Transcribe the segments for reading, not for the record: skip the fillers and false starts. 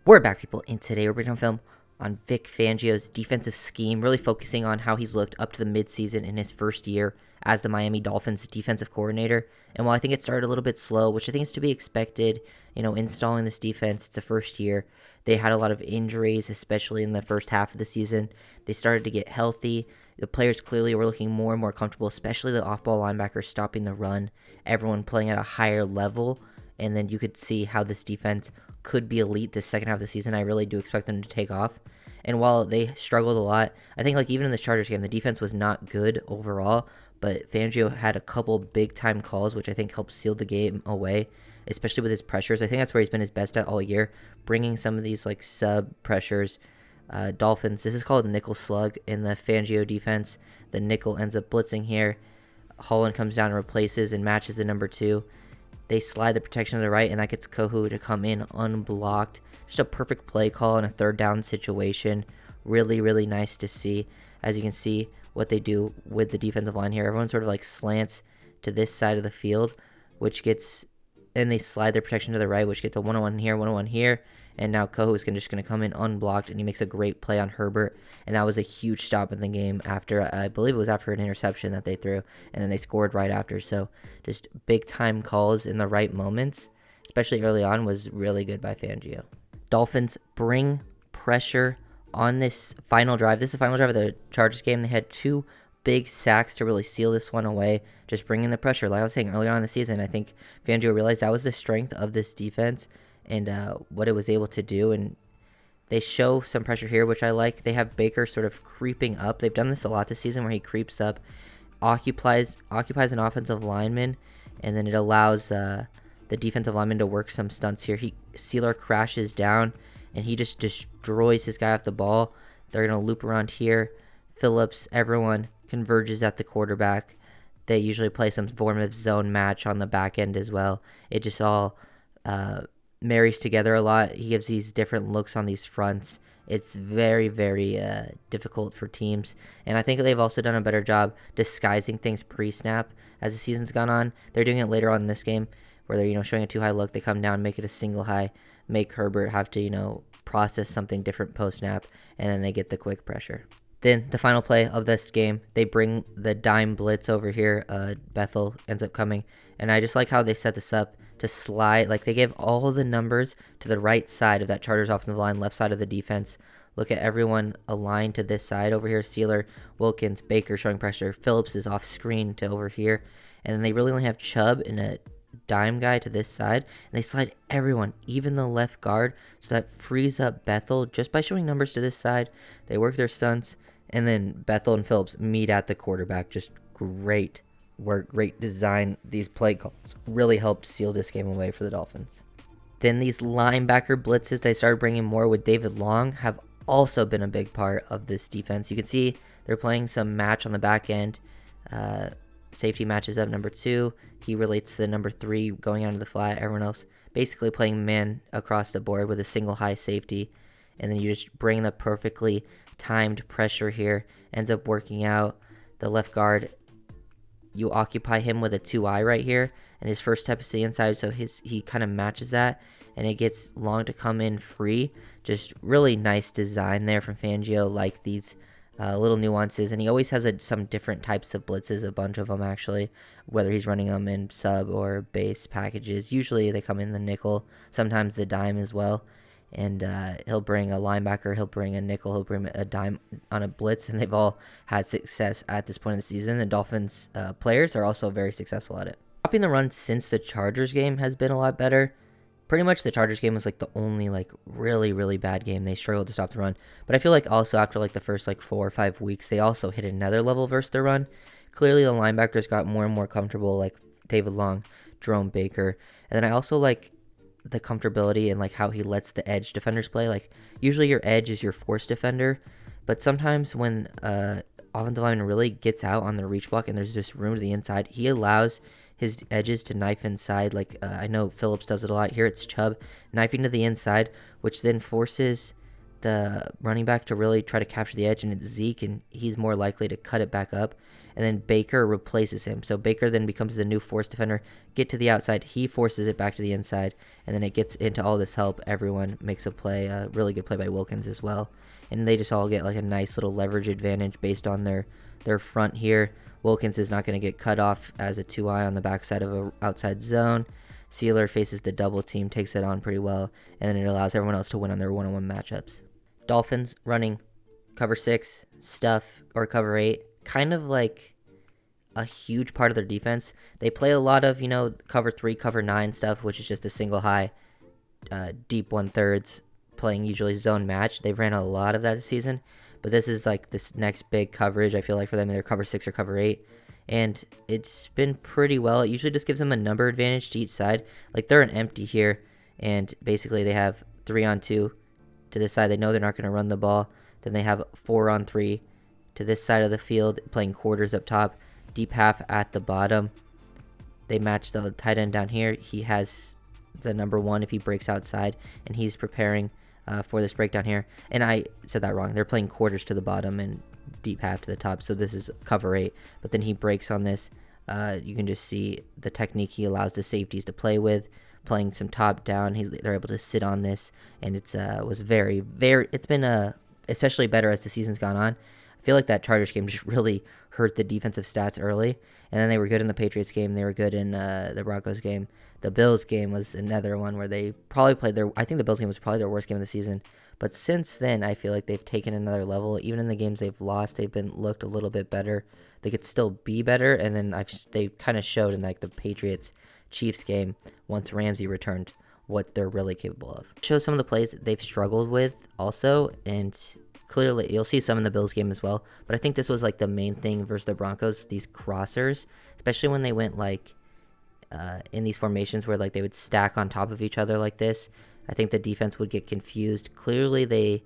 We're back, people, and today we're bringing on film on Vic Fangio's defensive scheme, really focusing on how he's looked up to the midseason in his first year as the Miami Dolphins defensive coordinator. And while I think it started a little bit slow, which I think is to be expected, installing this defense, it's the first year. They had a lot of injuries, especially in the first half of the season. They started to get healthy. The players clearly were looking more and more comfortable, especially the off-ball linebackers stopping the run, everyone playing at a higher level. And then you could see how this defense could be elite this second half of the season. I really do expect them to take off. And while they struggled a lot, I think even in the Chargers game, the defense was not good overall. But Fangio had a couple big-time calls, which I think helped seal the game away, especially with his pressures. I think that's where he's been his best at all year, bringing some of these sub-pressures. Dolphins, this is called nickel slug in the Fangio defense. The nickel ends up blitzing here. Holland comes down and replaces and matches the number 2. They slide the protection to the right, and that gets Kohu to come in unblocked. Just a perfect play call in a third down situation. Really, really nice to see. As you can see what they do with the defensive line here. Everyone sort of slants to this side of the field, and they slide their protection to the right, which gets a 1-on-1 here, 1-on-1 here. And now Kohu is just going to come in unblocked, and he makes a great play on Herbert. And that was a huge stop in the game after, I believe it was after an interception that they threw. And then they scored right after. So just big-time calls in the right moments, especially early on, was really good by Fangio. Dolphins bring pressure on this final drive. This is the final drive of the Chargers game. They had 2 big sacks to really seal this one away, just bringing the pressure. Like I was saying earlier on in the season, I think Fangio realized that was the strength of this defense and what it was able to do. And they show some pressure here, which I like. They have Baker sort of creeping up. They've done this a lot this season where he creeps up, occupies an offensive lineman, and then it allows the defensive lineman to work some stunts here. Sealer crashes down, and he just destroys his guy off the ball. They're going to loop around here. Phillips, everyone converges at the quarterback. They usually play some form of zone match on the back end as well. It just all marries together a lot. He gives these different looks on these fronts. It's very, very difficult for teams. And I think they've also done a better job disguising things pre-snap as the season's gone on. They're doing it later on in this game where they're showing a 2-high look. They come down, make it a single high, make Herbert have to process something different post-snap, and then they get the quick pressure. Then the final play of this game, they bring the dime blitz over here. Bethel ends up coming, and I just like how they set this up to slide. They give all the numbers to the right side of that Chargers offensive line, left side of the defense. Look at everyone aligned to this side over here. Sealer, Wilkins, Baker showing pressure. Phillips is off screen to over here, and then they really only have Chubb and a dime guy to this side, and they slide everyone, even the left guard, so that frees up Bethel just by showing numbers to this side. They work their stunts, and then Bethel and Phillips meet at the quarterback. Just great work, great design. These play calls really helped seal this game away for the Dolphins. Then these linebacker blitzes they started bringing more with David Long have also been a big part of this defense. You can see they're playing some match on the back end. Safety matches up number 2. He relates to the number 3 going out of the flat. Everyone else basically playing man across the board with a single high safety. And then you just bring the perfectly timed pressure here. Ends up working out. The left guard, you occupy him with a 2-eye right here. And his first step is to the inside, so he kind of matches that. And it gets Long to come in free. Just really nice design there from Fangio, like these little nuances, and he always has some different types of blitzes, a bunch of them actually, whether he's running them in sub or base packages. Usually they come in the nickel, sometimes the dime as well, and he'll bring a linebacker, he'll bring a nickel, he'll bring a dime on a blitz, and they've all had success at this point in the season. The Dolphins players are also very successful at it. Stopping the run since the Chargers game has been a lot better. Pretty much the Chargers game was the only really, really bad game. They struggled to stop the run. But I feel also after the first 4 or 5 weeks, they also hit another level versus the run. Clearly the linebackers got more and more comfortable, David Long, Jerome Baker. And then I also like the comfortability and how he lets the edge defenders play. Usually your edge is your force defender. But sometimes when offensive lineman really gets out on the reach block and there's just room to the inside, he allows his edges to knife inside. I know Phillips does it a lot. Here it's Chubb knifing to the inside, which then forces the running back to really try to capture the edge, and it's Zeke, and he's more likely to cut it back up. and then Baker replaces him. So Baker then becomes the new force defender. Get to the outside, he forces it back to the inside, and then it gets into all this help. Everyone makes a play, a really good play by Wilkins as well. And they just all get like a nice little leverage advantage based on their front here. Wilkins is not going to get cut off as a 2-eye on the backside of an outside zone. Sealer faces the double team, takes it on pretty well, and then it allows everyone else to win on their one-on-one matchups. Dolphins running cover 6, stuff, or cover 8, kind of like a huge part of their defense. They play a lot of, cover 3, cover 9 stuff, which is just a single high, deep 1/3, playing usually zone match. They've ran a lot of that this season, but this is like this next big coverage, I feel like, for them, either cover 6 or cover 8. And it's been pretty well. It usually just gives them a number advantage to each side. Like, they're an empty here, and basically they have 3-on-2 to this side. They know they're not going to run the ball. Then they have 4-on-3 to this side of the field, playing quarters up top, deep half at the bottom. They match the tight end down here. He has the number 1 if he breaks outside, and he's preparing for this breakdown here. And I said that wrong. They're playing quarters to the bottom and deep half to the top, so this is cover 8. But then he breaks on this. You can just see the technique he allows the safeties to play with, playing some top down. They're able to sit on this, and it's been especially better as the season's gone on. I feel like that Chargers game just really hurt the defensive stats early, and then they were good in the Patriots game. They were good in the Broncos game. The Bills game was another one where they probably played I think the Bills game was probably their worst game of the season. But since then, I feel like they've taken another level. Even in the games they've lost, they've been looked a little bit better. They could still be better, and then they kind of showed in like the Patriots-Chiefs game once Ramsey returned what they're really capable of. Show some of the plays that they've struggled with also, and clearly you'll see some in the Bills game as well. But I think this was like the main thing versus the Broncos, these crossers, especially when they went like in these formations where like they would stack on top of each other like this. I think the defense would get confused. Clearly,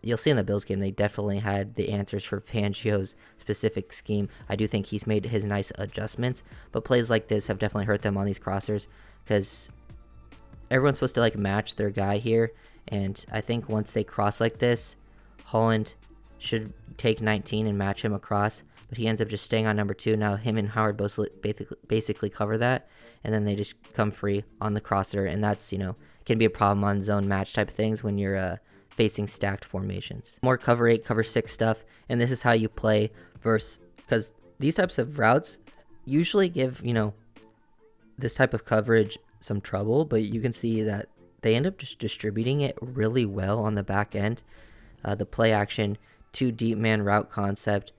you'll see in the Bills game, they definitely had the answers for Fangio's specific scheme. I do think he's made his nice adjustments, but plays like this have definitely hurt them on these crossers because everyone's supposed to like match their guy here. And I think once they cross like this, Holland should take 19 and match him across, but he ends up just staying on number 2. Now him and Howard both basically cover that, and then they just come free on the crosser, and that's, can be a problem on zone match type of things when you're facing stacked formations. More cover 8, cover 6 stuff, and this is how you play because these types of routes usually give, this type of coverage some trouble, but you can see that they end up just distributing it really well on the back end. The play action, 2 deep man route concept.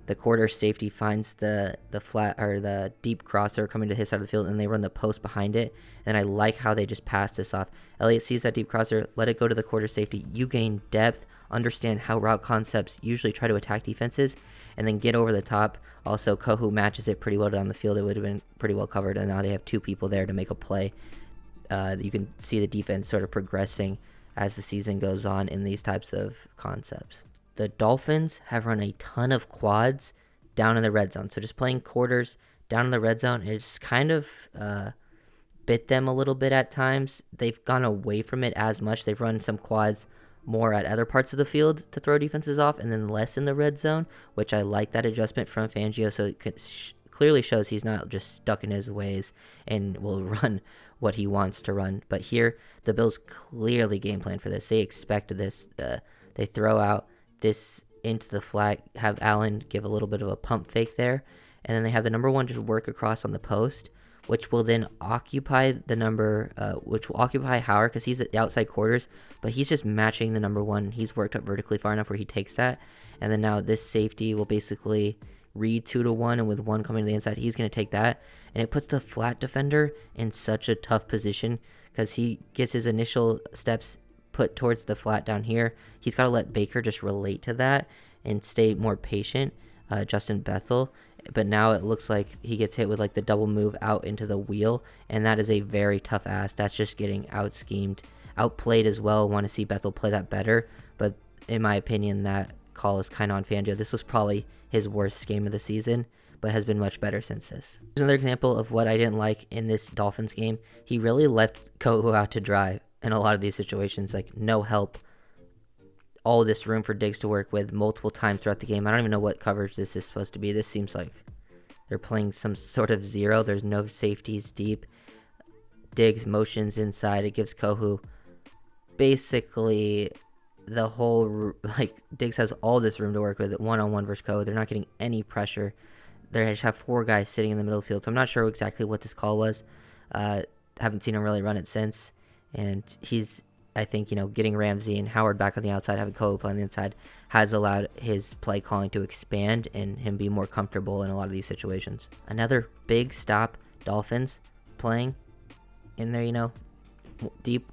The quarter safety finds the flat or the deep crosser coming to his side of the field, and they run the post behind it. And I like how they just pass this off. Elliott sees that deep crosser, let it go to the quarter safety. You gain depth, understand how route concepts usually try to attack defenses, and then get over the top. Also, Kohu matches it pretty well down the field. It would have been pretty well covered, and now they have 2 people there to make a play. You can see the defense sort of progressing as the season goes on in these types of concepts. The Dolphins have run a ton of quads down in the red zone. So just playing quarters down in the red zone, it's kind of bit them a little bit at times. They've gone away from it as much. They've run some quads more at other parts of the field to throw defenses off, and then less in the red zone, which I like that adjustment from Fangio. So it clearly shows he's not just stuck in his ways and will run what he wants to run. But here, the Bills clearly game plan for this. They expected this. They throw out this into the flat, have Allen give a little bit of a pump fake there, and then they have the number 1 just work across on the post, which will then occupy which will occupy Howard because he's at the outside quarters, but he's just matching the number 1. He's worked up vertically far enough where he takes that, and then now this safety will basically read 2-1, and with 1 coming to the inside, he's going to take that, and it puts the flat defender in such a tough position because he gets his initial steps put towards the flat down here. He's got to let Baker just relate to that and stay more patient, Justin Bethel. But now it looks like he gets hit with like the double move out into the wheel, and that is a very tough ask. That's just getting out-schemed, outplayed as well. Want to see Bethel play that better, but in my opinion, that call is kind of on Fangio. This was probably his worst game of the season, but has been much better since this. Here's another example of what I didn't like in this Dolphins game. He really left Kohu out to dry in a lot of these situations, like no help all this room for Diggs to work with multiple times throughout the game. I don't even know what coverage this is supposed to be. This seems like they're playing some sort of zero. There's no safeties deep. Diggs motions inside. It gives Kohu basically the whole, like, Diggs has all this room to work with one-on-one versus Kohu. They're not getting any pressure. They just have 4 guys sitting in the middle of the field. So I'm not sure exactly what this call was. Haven't seen him really run it since. And he's, I think, getting Ramsey and Howard back on the outside, having Kohu play on the inside, has allowed his play calling to expand and him be more comfortable in a lot of these situations. Another big stop, Dolphins playing in their, deep,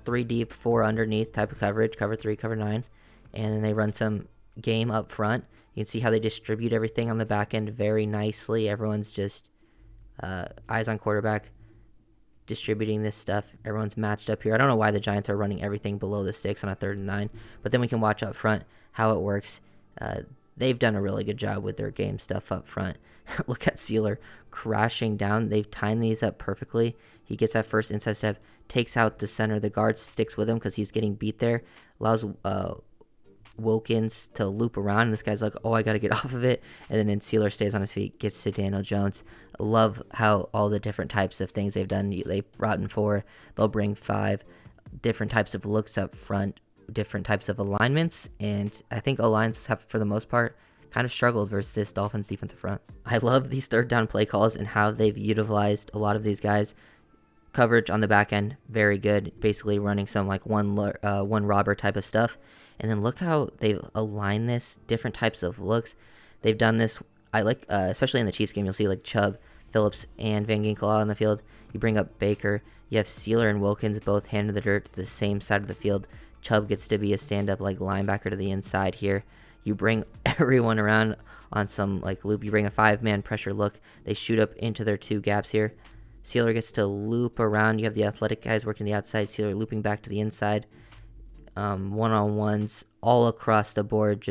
3 deep, 4 underneath type of coverage, cover 3, cover 9. And then they run some game up front. You can see how they distribute everything on the back end very nicely. Everyone's just eyes on quarterback, distributing this stuff. Everyone's matched up here. I don't know why the Giants are running everything below the sticks on a 3rd and 9, but then we can watch up front how it works. They've done a really good job with their game stuff up front. Look at Sealer crashing down. They've timed these up perfectly. He gets that first inside step, takes out the center. The guard sticks with him because he's getting beat there. Allows Wilkins to loop around, and this guy's like, oh, I got to get off of it. And then Sealer stays on his feet, gets to Daniel Jones. Love how all the different types of things they've done. They've brought in 4. They'll bring 5 different types of looks up front, different types of alignments, and I think O-lines have, for the most part, kind of struggled versus this Dolphins defensive front. I love these 3rd down play calls and how they've utilized a lot of these guys. Coverage on the back end, very good. Basically running some like one robber type of stuff. And then look how they've aligned this, different types of looks. They've done this, I like, especially in the Chiefs game, you'll see like Chubb, Phillips, and Van Ginkel out on the field. You bring up Baker. You have Sealer and Wilkins both hand in the dirt to the same side of the field. Chubb gets to be a stand-up like linebacker to the inside here. You bring everyone around on some like loop. You bring a 5-man pressure look. They shoot up into their 2 gaps here. Sealer gets to loop around. You have the athletic guys working the outside. Sealer looping back to the inside. One-on-ones all across the board,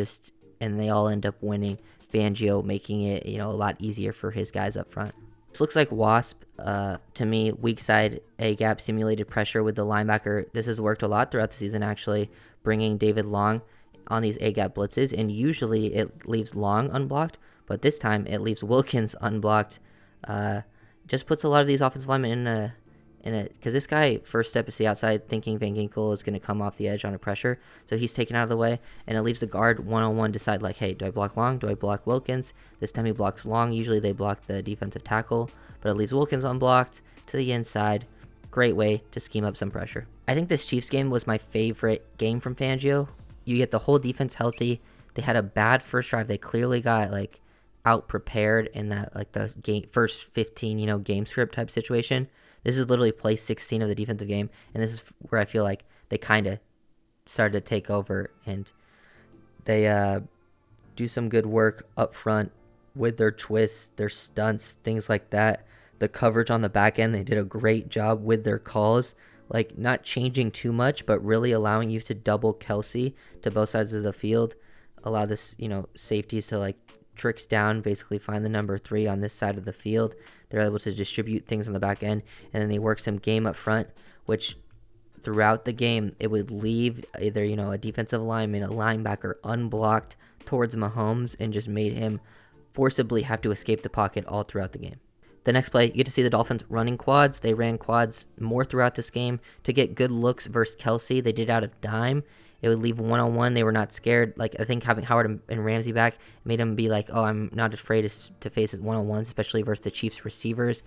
and they all end up winning. Fangio making it, a lot easier for his guys up front. This looks like Wasp to me. Weak side A-gap simulated pressure with the linebacker. This has worked a lot throughout the season, actually, bringing David Long on these A-gap blitzes, and usually it leaves Long unblocked, but this time it leaves Wilkins unblocked. Just puts a lot of these offensive linemen in a because this guy first step is the outside, thinking Van Ginkel is going to come off the edge on a pressure, so he's taken out of the way, and it leaves the guard one-on-one decide like, hey, do I block Long? Do I block Wilkins? This time he blocks Long. Usually they block the defensive tackle, but it leaves Wilkins unblocked to the inside. Great way to scheme up some pressure. I think this Chiefs game was my favorite game from Fangio. You get the whole defense healthy. They had a bad first drive. They clearly got like out prepared in that like the first 15 game script type situation. This is literally play 16 of the defensive game, and this is where I feel like they kind of started to take over, and they do some good work up front with their twists, their stunts, things like that. The coverage on the back end, they did a great job with their calls, like not changing too much, but really allowing you to double Kelsey to both sides of the field, allow this safeties to like tricks down, basically find the number 3 on this side of the field. They're able to distribute things on the back end, and then they work some game up front, which throughout the game, it would leave either, a defensive lineman, a linebacker unblocked towards Mahomes and just made him forcibly have to escape the pocket all throughout the game. The next play, you get to see the Dolphins running quads. They ran quads more throughout this game to get good looks versus Kelsey. They did out of dime. It would leave one-on-one. They were not scared. Like, I think having Howard and Ramsey back made them be like, oh, I'm not afraid to face it one-on-one, especially versus the Chiefs receivers.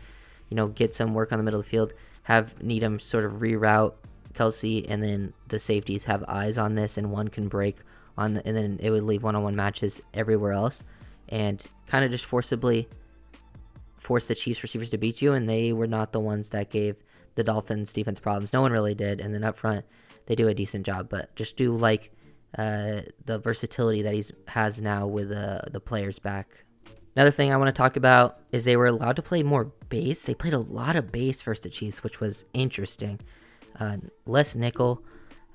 Get some work on the middle of the field. Have Needham sort of reroute Kelsey, and then the safeties have eyes on this, and one can break and then it would leave one-on-one matches everywhere else, and kind of just forcibly force the Chiefs receivers to beat you, and they were not the ones that gave the Dolphins defense problems. No one really did, and then up front, they do a decent job, but just do like the versatility that he has now with the players back. Another thing I want to talk about is they were allowed to play more base. They played a lot of base versus the Chiefs, which was interesting. Less nickel.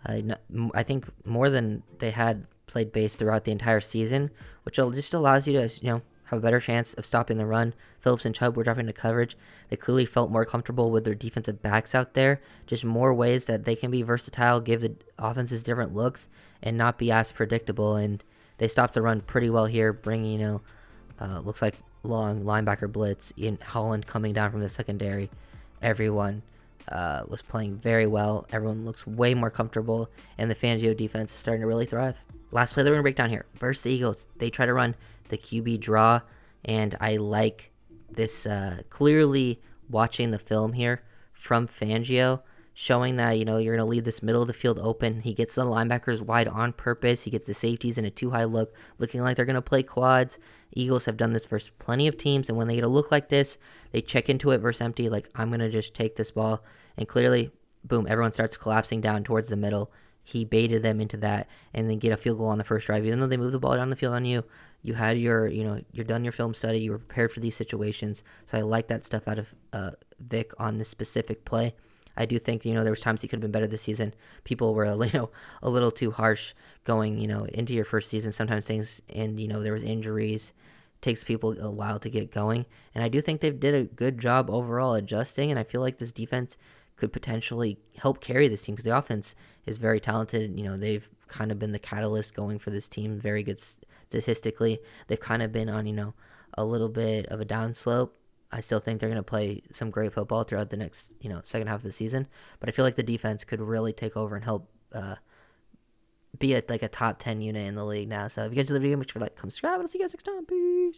I think more than they had played base throughout the entire season, which just allows you to, have have a better chance of stopping the run. Phillips and Chubb were dropping into coverage. They clearly felt more comfortable with their defensive backs out there. Just more ways that they can be versatile, give the offenses different looks, and not be as predictable. And they stopped the run pretty well here, bringing, looks like long linebacker blitz. Ian Holland coming down from the secondary. Everyone was playing very well. Everyone looks way more comfortable, and the Fangio defense is starting to really thrive. Last play that we're going to break down here versus the Eagles. They try to run the QB draw, and I like this clearly watching the film here from Fangio, showing that, you're going to leave this middle of the field open. He gets the linebackers wide on purpose. He gets the safeties in a too high look, looking like they're going to play quads. Eagles have done this versus plenty of teams, and when they get a look like this, they check into it versus empty, like, I'm going to just take this ball. And clearly, boom, everyone starts collapsing down towards the middle. He baited them into that and then get a field goal on the first drive. Even though they moved the ball down the field on you, you had you're done your film study. You were prepared for these situations. So I like that stuff out of Vic on this specific play. I do think, there was times he could have been better this season. People were, a little too harsh going, into your first season. Sometimes things, and, there was injuries. It takes people a while to get going. And I do think they did a good job overall adjusting. And I feel like this defense could potentially help carry this team because the offense is very talented. They've kind of been the catalyst going for this team. Very good statistically. They've kind of been on, a little bit of a downslope. I still think they're going to play some great football throughout the next, second half of the season. But I feel like the defense could really take over and help be a top 10 unit in the league now. So if you guys enjoyed the video, make sure to subscribe, and I'll see you guys next time. Peace.